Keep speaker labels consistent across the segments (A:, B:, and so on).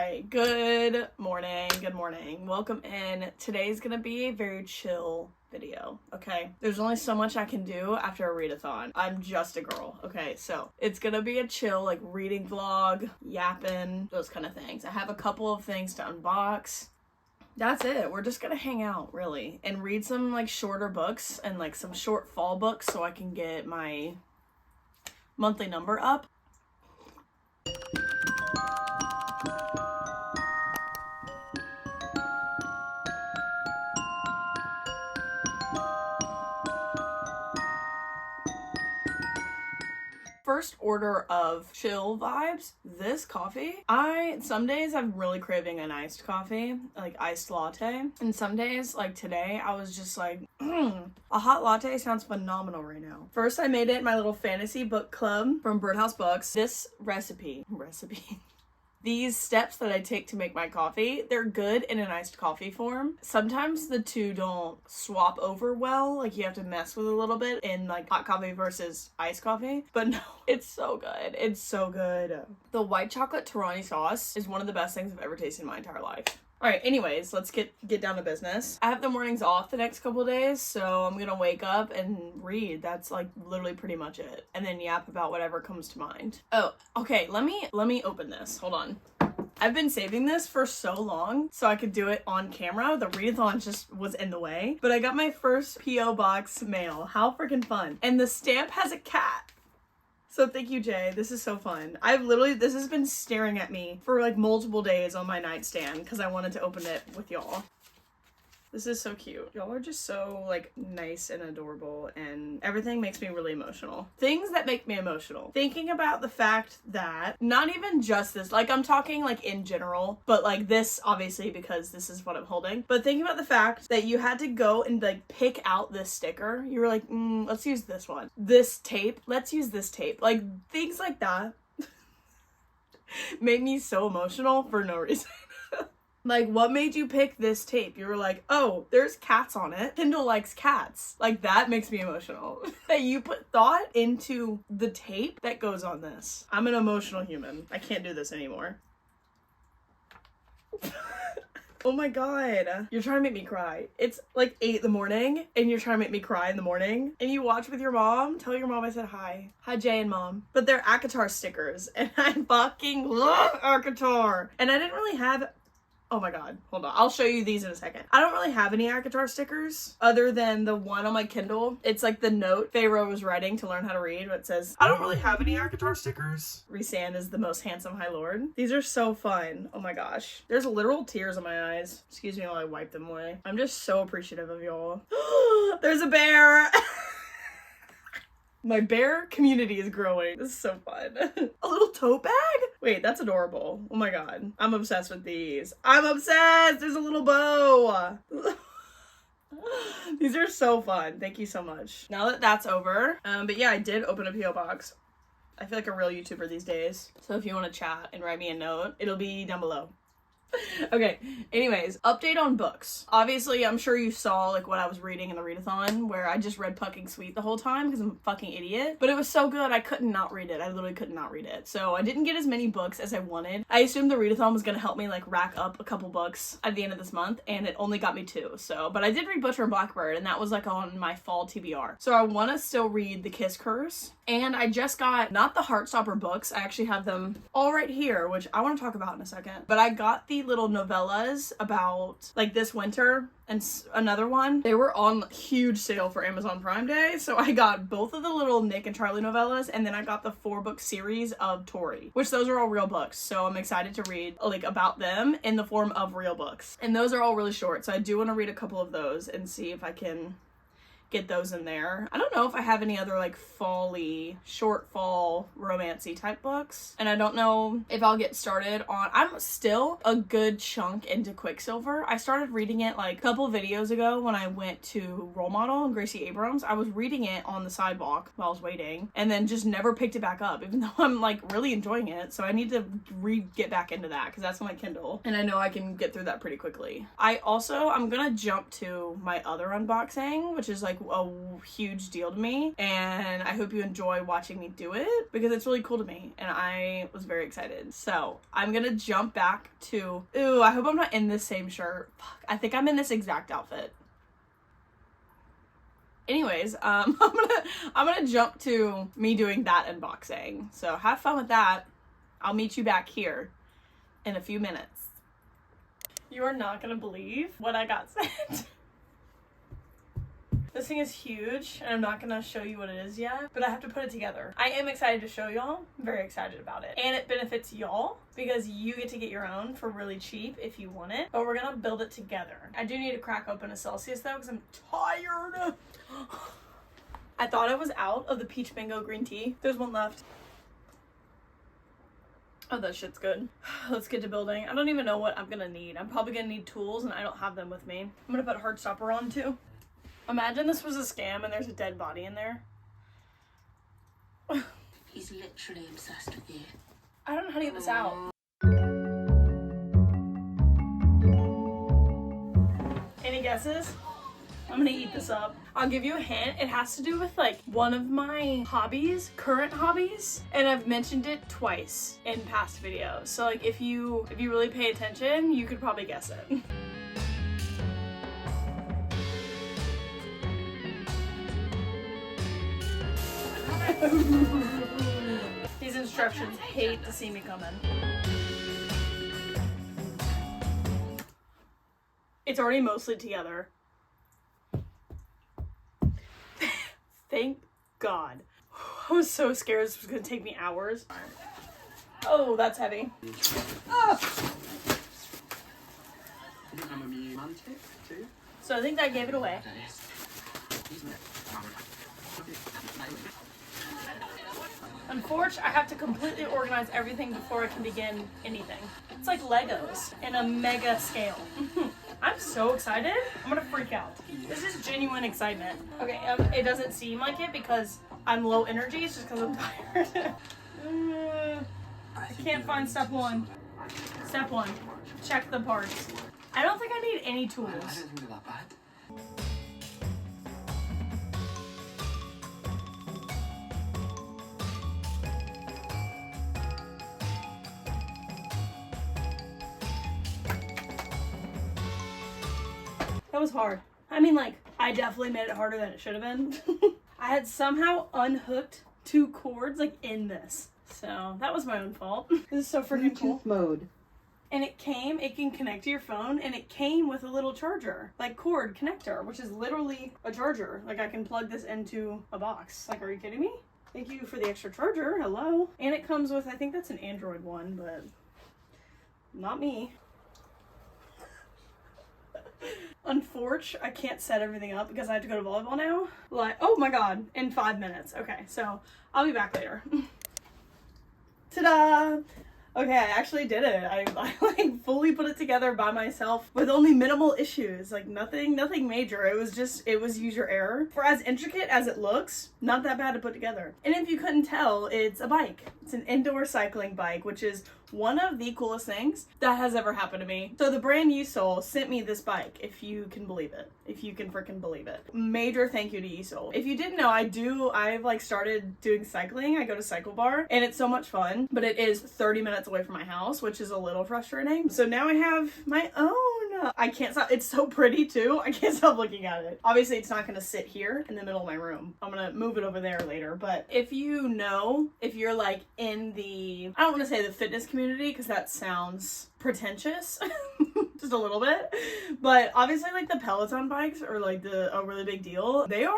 A: right, good morning. Welcome in. Today's gonna be a very chill video, okay? There's only so much I can do after a readathon. I'm just a girl, okay? So it's gonna be a chill, like, reading vlog, yapping, those kind of things. I have a couple of things to unbox. That's it. We're just gonna hang out, really, and read some, like, shorter books and, like, some short fall books so I can get my monthly number up. First order of chill vibes, this coffee. Some days I'm really craving an iced coffee, like iced latte. And some days, like today, I was just like, a hot latte sounds phenomenal right now. First, I made it in my little fantasy book club from Birdhouse Books. This recipe. These steps that I take to make my coffee, they're good in an iced coffee form. Sometimes the two don't swap over well, like you have to mess with a little bit in like hot coffee versus iced coffee. But no, it's so good. It's so good. The white chocolate Torani sauce is one of the best things I've ever tasted in my entire life. Alright, anyways, let's get down to business. I have the mornings off the next couple days, so I'm gonna wake up and read. That's like literally pretty much it. And then yap about whatever comes to mind. Oh, okay, let me open this. Hold on. I've been saving this for so long so I could do it on camera. The readathon just was in the way. But I got my first P.O. box mail. How freaking fun. And the stamp has a cat. So thank you, Jay. This is so fun. This has been staring at me for like multiple days on my nightstand because I wanted to open it with y'all. This is so cute. Y'all are just so like nice and adorable, and everything makes me really emotional. Things that make me emotional. Thinking about the fact that not even just this, like I'm talking like in general, but like this obviously because this is what I'm holding. But thinking about the fact that you had to go and like pick out this sticker. You were like, let's use this one. This tape, let's use this tape. Like things like that made me so emotional for no reason. Like, what made you pick this tape? You were like, oh, there's cats on it. Kindle likes cats. Like, that makes me emotional. That you put thought into the tape that goes on this. I'm an emotional human. I can't do this anymore. Oh my god. You're trying to make me cry. It's like 8 in the morning, and you're trying to make me cry in the morning, and you watch with your mom. Tell your mom I said hi. Hi, Jay and Mom. But they're ACOTAR stickers, and I fucking love ACOTAR. And I didn't really have... Oh my god, hold on. I'll show you these in a second. I don't really have any ACOTAR stickers other than the one on my Kindle. It's like the note Pharaoh was writing to learn how to read, but it says, I don't really have any ACOTAR stickers. Rhysand is the most handsome High Lord. These are so fun. Oh my gosh. There's literal tears in my eyes. Excuse me while I wipe them away. I'm just so appreciative of y'all. There's a bear! My bear community is growing. This is so fun. A little tote bag? Wait, that's adorable. Oh my god. I'm obsessed with these. I'm obsessed! There's a little bow! These are so fun. Thank you so much. Now that that's over, but yeah, I did open a P.O. box. I feel like a real YouTuber these days. So if you want to chat and write me a note, it'll be down below. Okay, anyways, update on books. Obviously, I'm sure you saw like what I was reading in the readathon where I just read Fucking Sweet the whole time because I'm a fucking idiot. But it was so good, I couldn't not read it. I literally could not read it. So I didn't get as many books as I wanted. I assumed the readathon was gonna help me like rack up a couple books at the end of this month, and it only got me 2. So, but I did read Butcher and Blackbird, and that was like on my fall TBR. So I want to still read The Kiss Curse. And I just got, not the Heartstopper books, I actually have them all right here, which I want to talk about in a second. But I got the little novellas about, like, this winter and another one. They were on huge sale for Amazon Prime Day, so I got both of the little Nick and Charlie novellas, and then I got the 4-book series of Tori, which those are all real books, so I'm excited to read, like, about them in the form of real books. And those are all really short, so I do want to read a couple of those and see if I can get those in there. I don't know if I have any other like fall-y, short fall romancy type books, and I don't know if I'll get started on. I'm still a good chunk into Quicksilver. I started reading it like a couple videos ago when I went to Role Model and Gracie Abrams. I was reading it on the sidewalk while I was waiting, and then just never picked it back up, even though I'm like really enjoying it. So I need to get back into that because that's on my Kindle, and I know I can get through that pretty quickly. I'm gonna jump to my other unboxing, which is like a huge deal to me, and I hope you enjoy watching me do it because it's really cool to me and I was very excited. So I'm gonna jump back to, ooh, I hope I'm not in this same shirt. Fuck, I think I'm in this exact outfit. Anyways, I'm gonna jump to me doing that unboxing. So have fun with that. I'll meet you back here in a few minutes. You are not gonna believe what I got sent. This thing is huge, and I'm not gonna show you what it is yet, but I have to put it together. I am excited to show y'all. I'm very excited about it. And it benefits y'all because you get to get your own for really cheap if you want it, but we're gonna build it together. I do need to crack open a Celsius though, because I'm tired. I thought I was out of the peach mango green tea. There's one left. Oh, that shit's good. Let's get to building. I don't even know what I'm gonna need. I'm probably gonna need tools, and I don't have them with me. I'm gonna put Heartstopper on too. Imagine this was a scam and there's a dead body in there.
B: He's literally obsessed with you.
A: I don't know how to get this out. Any guesses? I'm gonna eat this up. I'll give you a hint. It has to do with like one of my hobbies, current hobbies, and I've mentioned it twice in past videos. So like if you really pay attention, you could probably guess it. These instructions hate to see me coming. It's already mostly together. Thank God. I was so scared this was gonna take me hours. Oh, that's heavy. Oh. So I think that gave it away. Unfortunately, I have to completely organize everything before I can begin anything. It's like Legos in a mega scale. I'm so excited. I'm gonna freak out. This is genuine excitement. Okay, it doesn't seem like it because I'm low energy. It's just because I'm tired. I can't find step one. Step one, check the parts. I don't think I need any tools.
B: I don't think they're that bad.
A: That was hard. I mean, like, I definitely made it harder than it should have been. I had somehow unhooked 2 cords, like, in this. So, that was my own fault. This is so freaking cool.
C: Bluetooth mode.
A: And it can connect to your phone, and it came with a little charger, like cord connector, which is literally a charger. Like, I can plug this into a box. Like, are you kidding me? Thank you for the extra charger. Hello. And it comes with, I think that's an Android one, but not me. Unfortunately, I can't set everything up because I have to go to volleyball now. Like, oh my God, in 5 minutes. Okay, so I'll be back later. Ta-da! Okay, I actually did it. I like fully put it together by myself with only minimal issues. Like nothing major. It was user error. For as intricate as it looks, not that bad to put together. And if you couldn't tell, it's a bike. It's an indoor cycling bike, which is one of the coolest things that has ever happened to me. So the brand Yesoul sent me this bike, if you can believe it. If you can freaking believe it. Major thank you to Yesoul. If you didn't know, I've like started doing cycling. I go to Cycle Bar and it's so much fun, but it is 30 minutes away from my house, which is a little frustrating. So now I have my own. I can't stop. It's so pretty too. I can't stop looking at it. Obviously it's not gonna sit here in the middle of my room. I'm gonna move it over there later. But if you know, if you're like in the, I don't want to say the fitness community because that sounds pretentious. Just a little bit. But obviously like the Peloton bikes are like a really big deal. They are.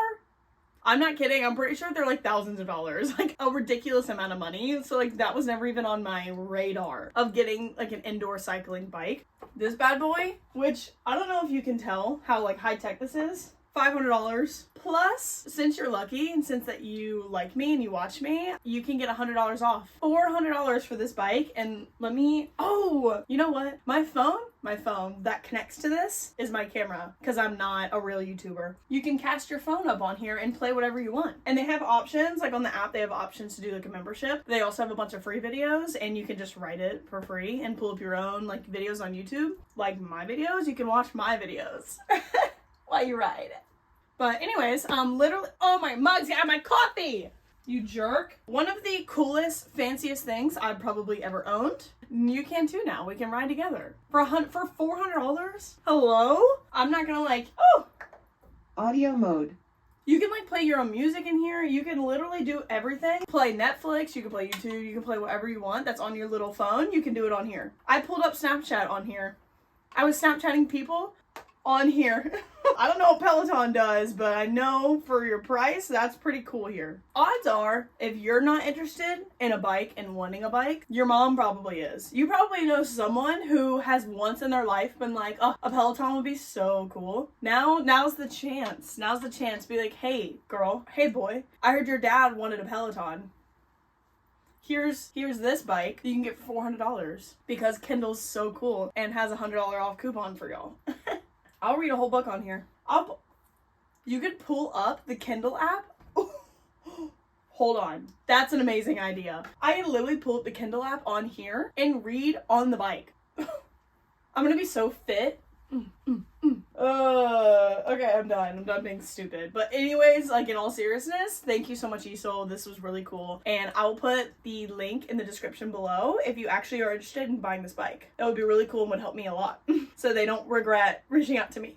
A: I'm not kidding. I'm pretty sure they're like thousands of dollars, like a ridiculous amount of money. So like that was never even on my radar of getting like an indoor cycling bike. This bad boy, which I don't know if you can tell how like high tech this is. $500 plus, since you're lucky and since that you like me and you watch me, you can get $100 off. $400 for this bike. And let me, oh, you know what? My phone that connects to this is my camera because I'm not a real YouTuber. You can cast your phone up on here and play whatever you want. And they have options, like on the app, they have options to do like a membership. They also have a bunch of free videos and you can just write it for free and pull up your own like videos on YouTube. Like my videos, you can watch my videos. While you ride. But anyways, literally, oh, my mug's got my coffee. You jerk. One of the coolest, fanciest things I've probably ever owned. You can too now. We can ride together. For $400? Hello? I'm not gonna like, oh.
C: Audio mode.
A: You can like play your own music in here. You can literally do everything. Play Netflix, you can play YouTube, you can play whatever you want that's on your little phone. You can do it on here. I pulled up Snapchat on here. I was Snapchatting people on here. I don't know what Peloton does, but I know for your price, that's pretty cool here. Odds are, if you're not interested in a bike and wanting a bike, your mom probably is. You probably know someone who has once in their life been like, oh, a Peloton would be so cool. Now's the chance. Now's the chance. Be like, hey, girl, hey, boy, I heard your dad wanted a Peloton. Here's this bike you can get for $400 because Kindle's so cool and has a $100 off coupon for y'all. I'll read a whole book on here. You could pull up the Kindle app. Hold on. That's an amazing idea. I could literally pull up the Kindle app on here and read on the bike. I'm gonna be so fit. Okay, I'm done. I'm done being stupid. But anyways, like in all seriousness, thank you so much, Yesoul. This was really cool. And I will put the link in the description below if you actually are interested in buying this bike. That would be really cool and would help me a lot. So they don't regret reaching out to me.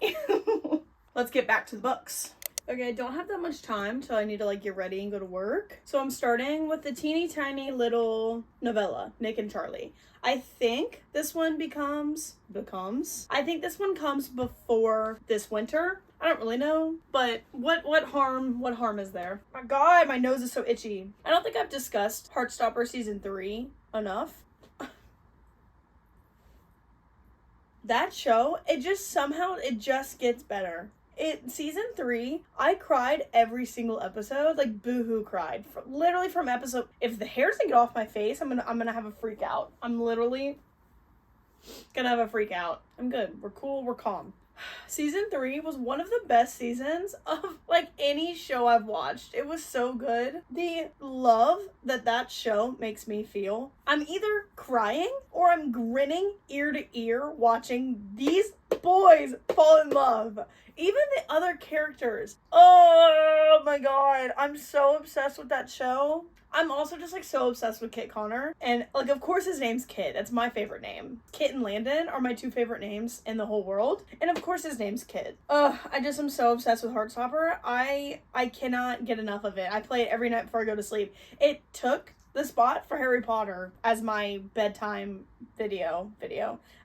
A: Let's get back to the books. Okay, I don't have that much time till I need to like get ready and go to work. So I'm starting with the teeny tiny little novella, Nick and Charlie. I think this one I think this one comes before this winter. I don't really know, but what harm is there? My God, my nose is so itchy. I don't think I've discussed Heartstopper season 3 enough. That show, it just gets better. Season 3, I cried every single episode, like boohoo cried. Literally from episode, if the hair doesn't get off my face, I'm gonna have a freak out. I'm literally gonna have a freak out. I'm good. We're cool. We're calm. Season 3 was one of the best seasons of like any show I've watched. It was so good. The love that show makes me feel. I'm either crying or I'm grinning ear to ear watching these boys fall in love. Even the other characters. Oh my God. I'm so obsessed with that show. I'm also just like so obsessed with Kit Connor. And like, of course his name's Kit. That's my favorite name. Kit and Landon are my 2 favorite names in the whole world. And of course his name's Kit. I just am so obsessed with Heartstopper. I cannot get enough of it. I play it every night before I go to sleep. It took the spot for Harry Potter as my bedtime video.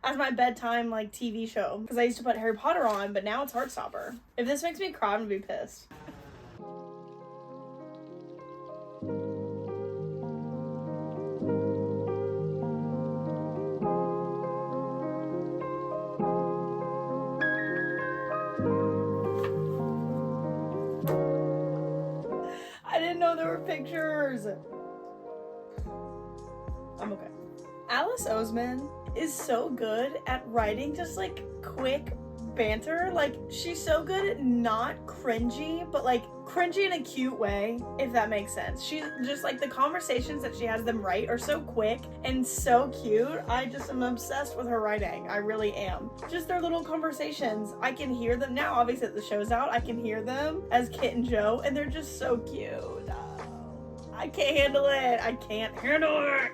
A: As my bedtime like TV show. Because I used to put Harry Potter on, but now it's Heartstopper. If this makes me cry, I'm gonna be pissed. There were pictures. I'm okay. Alice Oseman is so good at writing just like quick banter. Like she's so good at not cringy, but like cringy in a cute way, if that makes sense. She's just like the conversations that she has them write are so quick and so cute. I just am obsessed with her writing. I really am. Just their little conversations. I can hear them now. Obviously the show's out. I can hear them as Kit and Joe, and they're just so cute. I can't handle it. I can't handle it.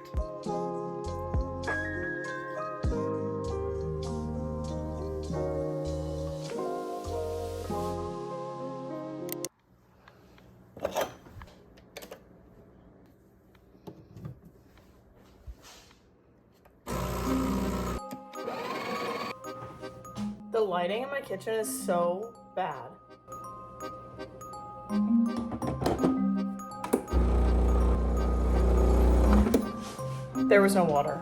A: The lighting in my kitchen is so bad. There was no water.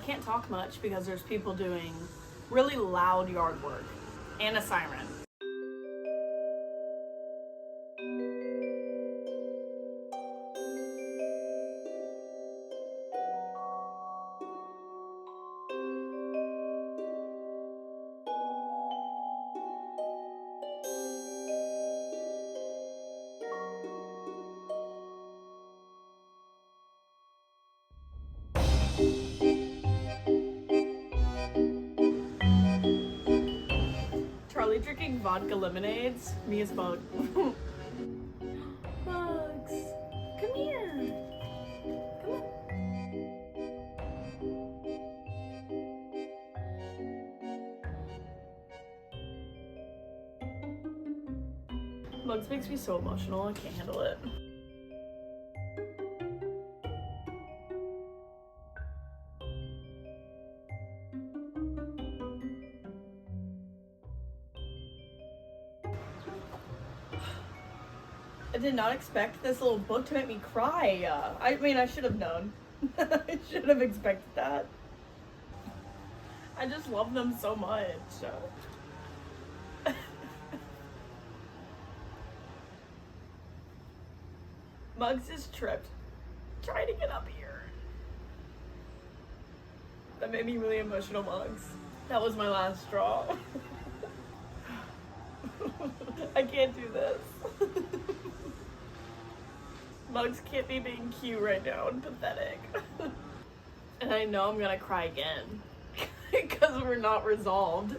A: can't talk much because there's people doing really loud yard work and a siren. Charlie drinking vodka lemonades. Me as Bug. Bugs, come here. Come on. Bugs makes me so emotional. I can't handle it. I did not expect this little book to make me cry. I mean, I should have known. I should have expected that. I just love them so much. Muggs is tripped. Trying to get up here. That made me really emotional, Muggs. That was my last straw. I can't do this. Muggs can't be being cute right now and pathetic. And I know I'm gonna cry again. Because we're not resolved.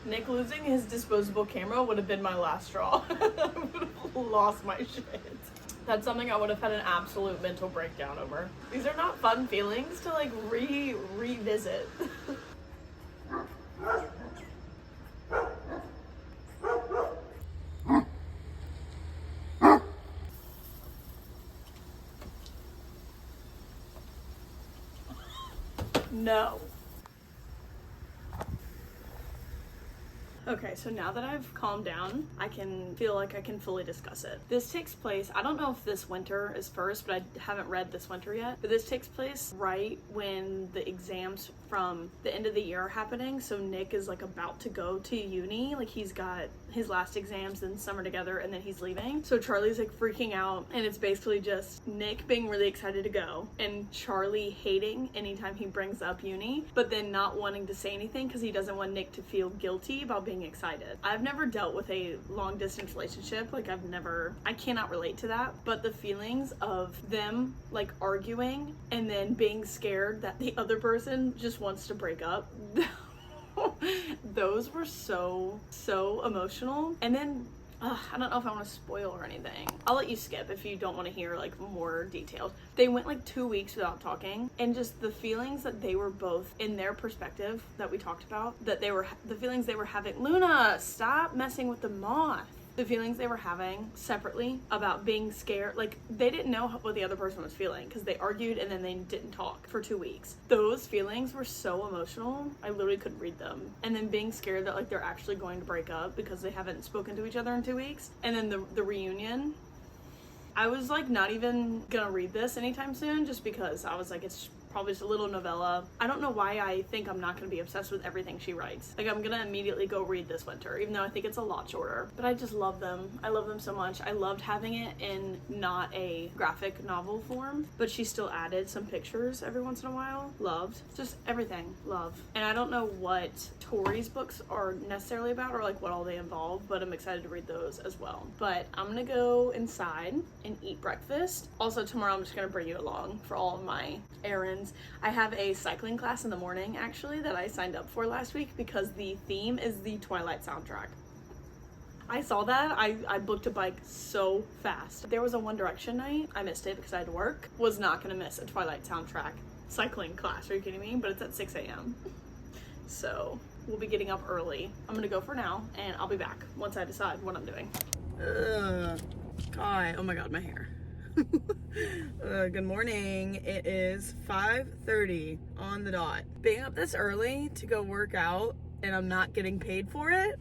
A: Nick losing his disposable camera would have been my last straw. I would have lost my shit. That's something I would have had an absolute mental breakdown over. These are not fun feelings to like revisit. No. Okay, so now that I've calmed down, I can feel like I can fully discuss it. This takes place, I don't know if this winter is first, but I haven't read this winter yet. But this takes place right when the exams from the end of the year are happening. So Nick is like about to go to uni. Like he's got his last exams in summer together and then he's leaving. So Charlie's like freaking out and it's basically just Nick being really excited to go and Charlie hating anytime he brings up uni, but then not wanting to say anything because he doesn't want Nick to feel guilty about being excited. I've never dealt with a long distance relationship. Like I cannot relate to that, but the feelings of them like arguing and then being scared that the other person just wants to break up, those were so emotional. And then I don't know if I want to spoil or anything. I'll let you skip if you don't want to hear like more details. They went like 2 weeks without talking, and just the feelings that they were both in their perspective that we talked about, that they were the feelings they were having. Luna, stop messing with the moth. The feelings they were having separately about being scared, like they didn't know what the other person was feeling because they argued and then they didn't talk for 2 weeks. Those feelings were so emotional, I literally couldn't read them. And then being scared that like they're actually going to break up because they haven't spoken to each other in 2 weeks. And then the reunion, I was like not even gonna read this anytime soon just because I was like, it's probably just a little novella. I don't know why I think I'm not gonna be obsessed with everything she writes. Like I'm gonna immediately go read this winter, even though I think it's a lot shorter. But I just love them. I love them so much. I loved having it in not a graphic novel form, but she still added some pictures every once in a while. Loved. Just everything. Love. And I don't know what Tori's books are necessarily about or like what all they involve, but I'm excited to read those as well. But I'm gonna go inside and eat breakfast. Also tomorrow I'm just gonna bring you along for all of my errands. I have a cycling class in the morning actually that I signed up for last week because the theme is the Twilight soundtrack. I saw that, I booked a bike so fast. There was a One Direction night, I missed it because I had to work. Was not gonna miss a Twilight soundtrack cycling class, are you kidding me? But it's at 6 a.m. So we'll be getting up early. I'm gonna go for now and I'll be back once I decide what I'm doing. God, oh my God, my hair. Good morning. It is 5:30 on the dot. Being up this early to go work out and I'm not getting paid for it,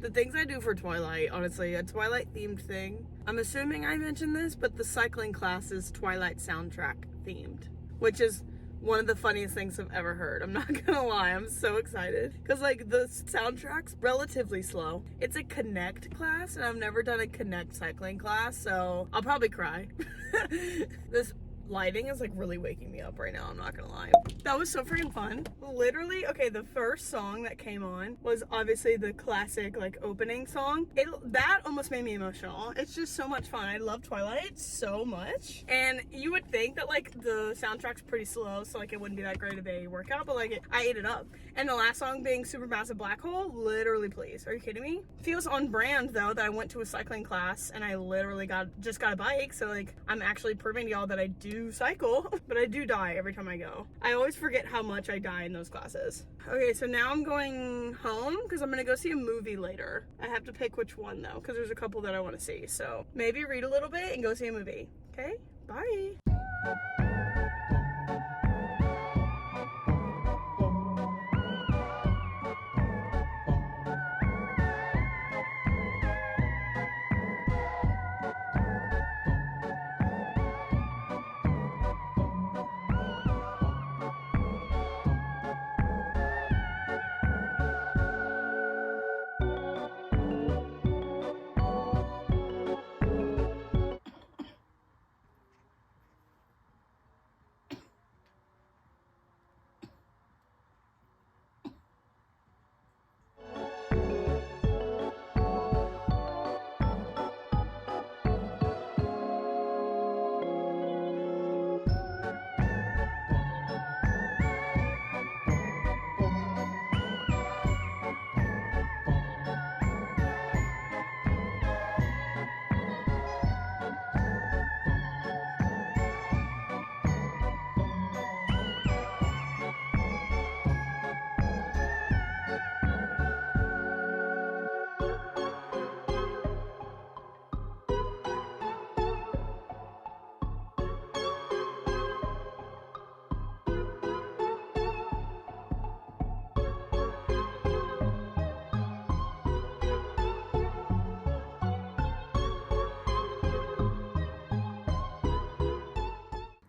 A: The things I do for Twilight, honestly, a Twilight themed thing. I'm assuming I mentioned this, but the cycling class is Twilight soundtrack themed, which is one of the funniest things I've ever heard. I'm not gonna lie, I'm so excited. Because like the soundtrack's relatively slow. It's a Connect class, and I've never done a Connect cycling class, so I'll probably cry. This lighting is like really waking me up right now, I'm not gonna lie. That was so freaking fun. Literally, okay, the first song that came on was obviously the classic like opening song. That almost made me emotional. It's just so much fun. I love Twilight so much. And you would think that like the soundtrack's pretty slow, so like it wouldn't be that great of a workout, but like I ate it up. And the last song being Supermassive Black Hole, literally please. Are you kidding me? Feels on brand though that I went to a cycling class and I literally just got a bike, so like I'm actually proving to y'all that I do cycle, but I do die every time I go. I always forget how much I die in those classes. Okay, so now I'm going home because I'm gonna go see a movie later. I have to pick which one though, because there's a couple that I want to see. So maybe read a little bit and go see a movie. Okay, bye.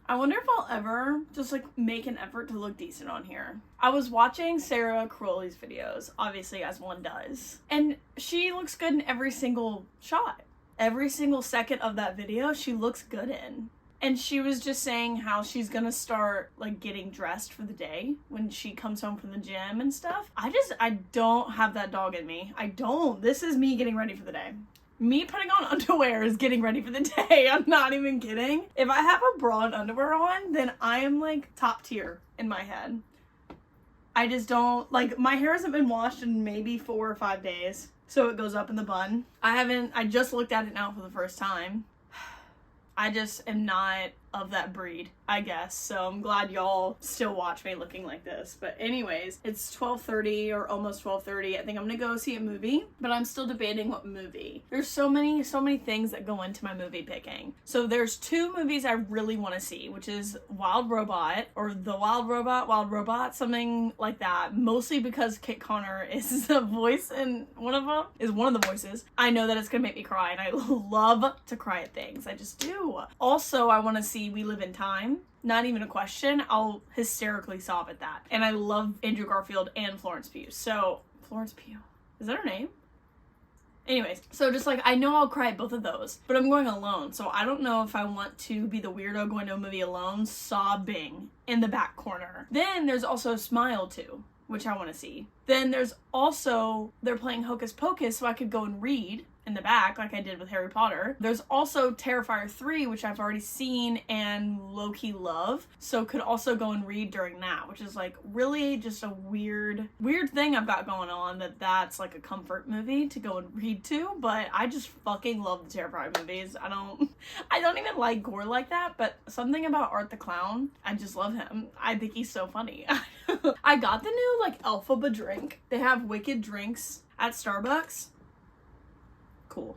A: I wonder if I'll ever just like make an effort to look decent on here. I was watching Sarah Crowley's videos, obviously as one does, and she looks good in every single shot. Every single second of that video she looks good in. And she was just saying how she's gonna start like getting dressed for the day when she comes home from the gym and stuff. I don't have that dog in me. I don't. This is me getting ready for the day. Me putting on underwear is getting ready for the day. I'm not even kidding. If I have a bra and underwear on, then I am like top tier in my head. I just don't, like, my hair hasn't been washed in maybe 4 or 5 days. So it goes up in the bun. I just looked at it now for the first time. I just am not of that breed, I guess. So I'm glad y'all still watch me looking like this. But anyways, it's 12:30 or almost 12:30. I think I'm gonna go see a movie, but I'm still debating what movie. There's so many things that go into my movie picking. So there's 2 movies I really want to see, which is Wild Robot or The Wild Robot, something like that. Mostly because Kit Connor is the voice in one of them, is one of the voices. I know that it's gonna make me cry, and I love to cry at things. I just do. Also, I want to see We Live in Time. Not even a question. I'll hysterically sob at that. And I love Andrew Garfield and Florence Pugh. So, Florence Pugh. Is that her name? Anyways, so just like, I know I'll cry at both of those, but I'm going alone. So I don't know if I want to be the weirdo going to a movie alone, sobbing in the back corner. Then there's also Smile 2, which I want to see. Then there's also, they're playing Hocus Pocus, so I could go and read in the back like I did with Harry Potter. There's also Terrifier 3, which I've already seen and low-key love, so could also go and read during that, which is like really just a weird thing I've got going on, that's like a comfort movie to go and read to. But I just fucking love the Terrifier movies. I don't even like gore like that, but something about Art the Clown, I just love him. I think he's so funny. I got the new like Alphaba drink. They have wicked drinks at Starbucks. Cool.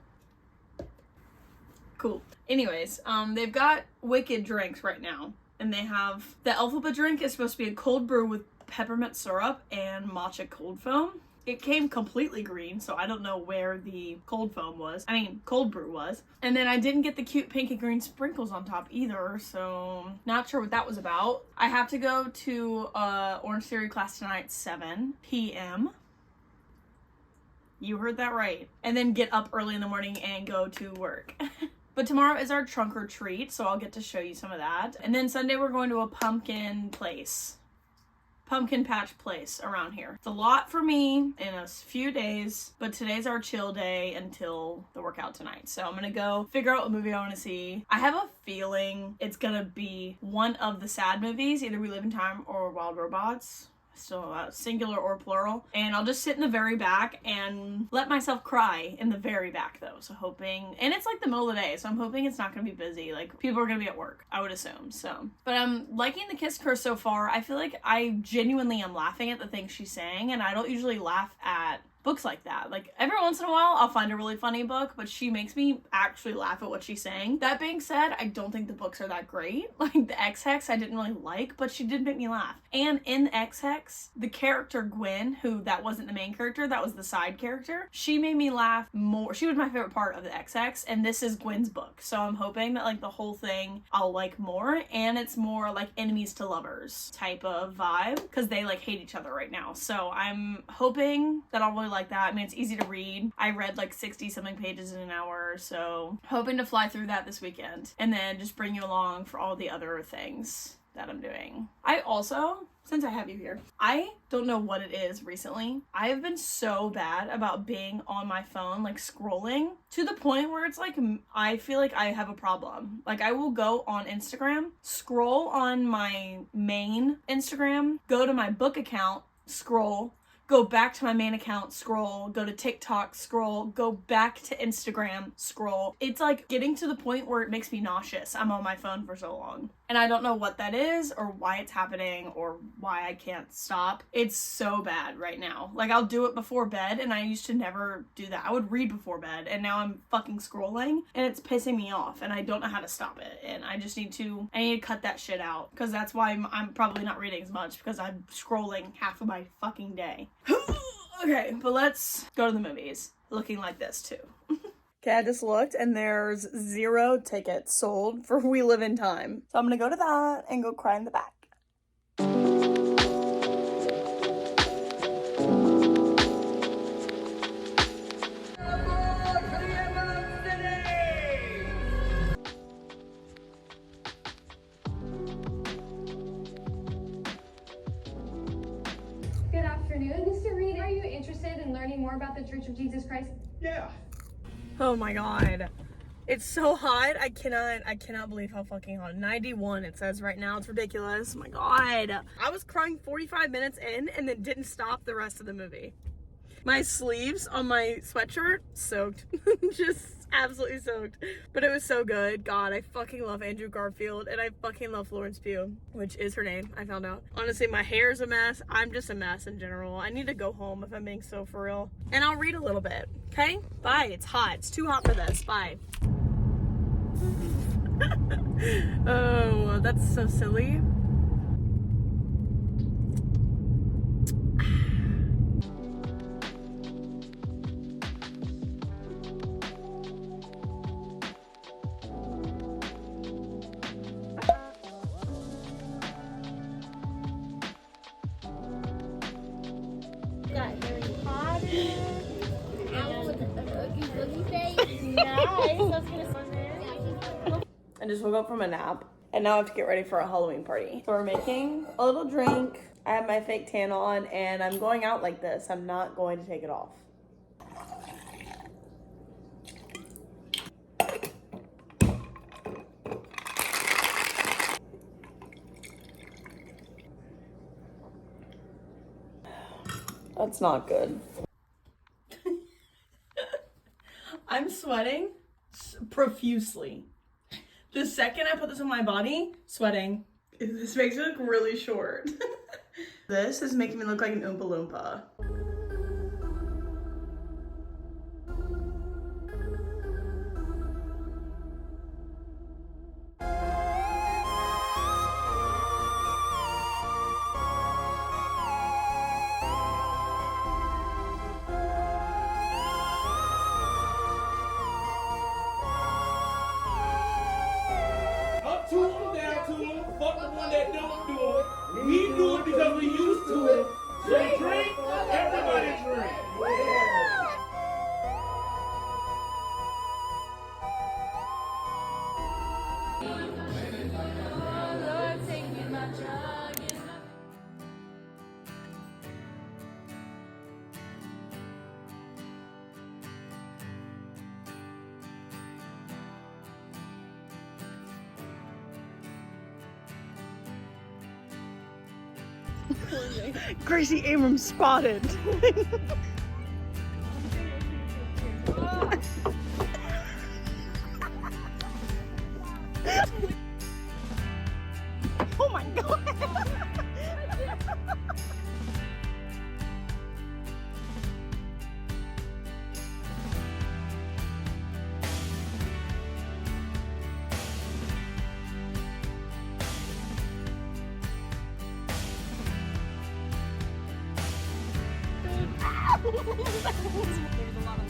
A: Anyways, they've got wicked drinks right now. And they have, the Alphaba drink is supposed to be a cold brew with peppermint syrup and matcha cold foam. It came completely green, so I don't know where the cold brew was. And then I didn't get the cute pink and green sprinkles on top either, so not sure what that was about. I have to go to Orange Theory class tonight at 7 p.m. You heard that right. And then get up early in the morning and go to work. But tomorrow is our trunk or treat, so I'll get to show you some of that. And then Sunday we're going to a pumpkin patch place around here. It's a lot for me in a few days, but today's our chill day until the workout tonight. So I'm gonna go figure out what movie I want to see. I have a feeling it's gonna be one of the sad movies, either We Live in Time or Wild Robots. So singular or plural, and I'll just sit in the very back and let myself cry in the very back though. So hoping, and it's like the middle of the day, so I'm hoping it's not gonna be busy. Like people are gonna be at work, I would assume. So, but I'm liking the Kiss Curse so far. I feel like I genuinely am laughing at the things she's saying, and I don't usually laugh at books like that. Like every once in a while I'll find a really funny book, but she makes me actually laugh at what she's saying. That being said, I don't think the books are that great. Like the X-Hex I didn't really like, but she did make me laugh. And in the X-Hex, the character Gwen, who that wasn't the main character, that was the side character, she made me laugh more. She was my favorite part of the X-Hex, and this is Gwen's book. So I'm hoping that like the whole thing I'll like more, and it's more like enemies to lovers type of vibe, because they like hate each other right now. So I'm hoping that I'll really like that. I mean, it's easy to read. I read like 60 something pages in an hour, so hoping to fly through that this weekend and then just bring you along for all the other things that I'm doing. I also, since I have you here, I don't know what it is recently. I have been so bad about being on my phone, like scrolling, to the point where it's like, I feel like I have a problem. Like I will go on Instagram, scroll on my main Instagram, go to my book account, scroll, go back to my main account, scroll, go to TikTok, scroll, go back to Instagram, scroll. It's like getting to the point where it makes me nauseous. I'm on my phone for so long. And I don't know what that is or why it's happening or why I can't stop. It's so bad right now. Like I'll do it before bed, and I used to never do that. I would read before bed, and now I'm fucking scrolling and it's pissing me off, and I don't know how to stop it. And I just need to cut that shit out, because that's why I'm probably not reading as much, because I'm scrolling half of my fucking day. Okay, but let's go to the movies. Looking like this too. Okay, I just looked and there's 0 tickets sold for We Live in Time. So I'm gonna go to that and go cry in the back.
D: Good afternoon, Mr. Reed. Are you interested in learning more about the Church of Jesus Christ?
E: Yeah.
A: Oh my god. It's so hot. I cannot believe how fucking hot. 91 it says right now. It's ridiculous. Oh my god. I was crying 45 minutes in and then didn't stop the rest of the movie. My sleeves on my sweatshirt soaked. Just absolutely soaked. But it was so good. God, I fucking love Andrew Garfield, and I fucking love Florence Pugh, which is her name, I found out. Honestly, my hair's a mess. I'm just a mess in general. I need to go home if I'm being so for real. And I'll read a little bit, okay? Bye. It's hot. It's too hot for this. Bye. Oh, that's so silly.
F: Got Harry Potter. I'm with the Oogie face. Nice. I was gonna say.
A: I just woke up from a nap and now I have to get ready for a Halloween party. So we're making a little drink. I have my fake tan on and I'm going out like this. I'm not going to take it off. That's not good. I'm sweating profusely. The second I put this on my body, sweating. This makes me look really short. This is making me look like an Oompa Loompa. Gracie Abrams spotted. Oh my god. There's a lot of